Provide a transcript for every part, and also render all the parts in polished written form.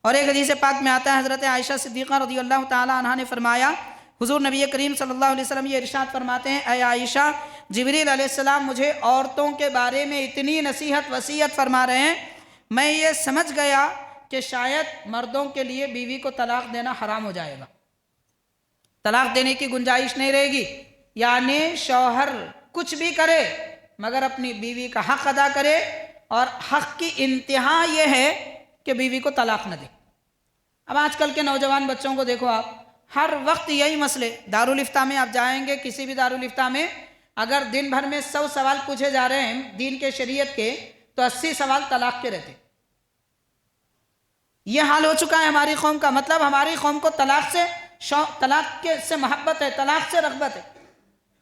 اور ایک حدیث پاک میں آتا ہے حضرت عائشہ صدیقہ رضی اللہ تعالی عنہا نے فرمایا، حضور نبی کریم صلی اللہ علیہ وسلم یہ ارشاد فرماتے ہیں، اے عائشہ جبریل علیہ السلام مجھے عورتوں کے بارے میں اتنی نصیحت وصیت فرما رہے ہیں، میں یہ سمجھ گیا کہ شاید مردوں کے لیے بیوی کو طلاق دینا حرام ہو جائے گا، طلاق دینے کی گنجائش نہیں رہے گی، یعنی شوہر کچھ بھی کرے مگر اپنی بیوی کا حق ادا کرے، اور حق کی انتہا یہ ہے کہ بیوی کو طلاق نہ دے۔ اب آج کل کے نوجوان بچوں کو دیکھو آپ، ہر وقت یہی مسئلے، دارالفتہ میں آپ جائیں گے، کسی بھی دارالفتہ میں اگر دن بھر میں 100 سوال پوچھے جا رہے ہیں دین کے شریعت کے تو 80 سوال طلاق کے رہتے۔ یہ حال ہو چکا ہے ہماری قوم کا، مطلب ہماری قوم کو طلاق سے محبت ہے، طلاق سے رغبت ہے،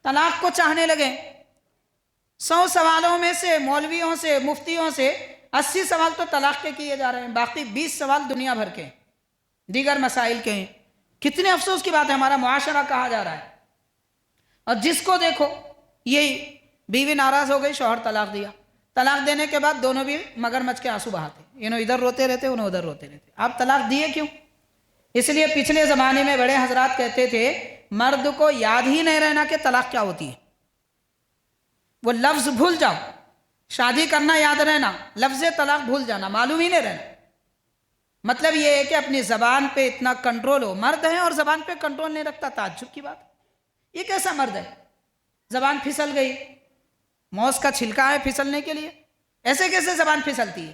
طلاق کو چاہنے لگے۔ 100 سوالوں میں سے مولویوں سے مفتیوں سے 80 سوال تو طلاق کے کیے جا رہے ہیں، باقی 20 سوال دنیا بھر کے دیگر مسائل کے ہیں۔ کتنے افسوس کی بات ہے، ہمارا معاشرہ کہا جا رہا ہے، اور جس کو دیکھو یہی بیوی ناراض ہو گئی، شوہر طلاق دیا، طلاق دینے کے بعد دونوں بھی مگرمچھ کے آنسو بہاتے، انہوں ادھر روتے رہتے انہوں ادھر روتے رہتے۔ آپ طلاق دیے کیوں؟ اس لیے پچھلے زمانے میں بڑے حضرات کہتے تھے مرد کو یاد ہی نہیں رہنا کہ طلاق کیا ہوتی ہے، وہ لفظ بھول جاؤ، شادی کرنا یاد رہنا، لفظ طلاق بھول جانا، معلوم ہی نہیں رہنا۔ مطلب یہ ہے کہ اپنی زبان پہ اتنا کنٹرول ہو، مرد ہے اور زبان پہ کنٹرول نہیں رکھتا، تعجب کی بات، یہ کیسا مرد ہے؟ زبان پھسل گئی، موز کا چھلکا ہے پھسلنے کے لیے، ایسے کیسے زبان پھسلتی ہے؟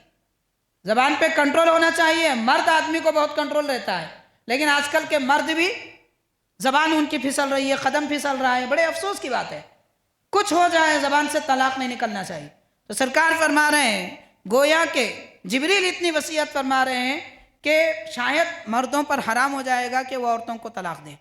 زبان پہ کنٹرول ہونا چاہیے، مرد آدمی کو بہت کنٹرول رہتا ہے، لیکن آج کل کے مرد بھی زبان ان کی پھسل رہی ہے، قدم پھسل رہا ہے، بڑے افسوس کی بات ہے۔ کچھ ہو جائے زبان سے طلاق نہیں نکلنا چاہیے۔ تو سرکار فرما رہے ہیں، گویا کہ جبریل اتنی وصیت فرما رہے ہیں کہ شاید مردوں پر حرام ہو جائے گا کہ وہ عورتوں کو طلاق دیں۔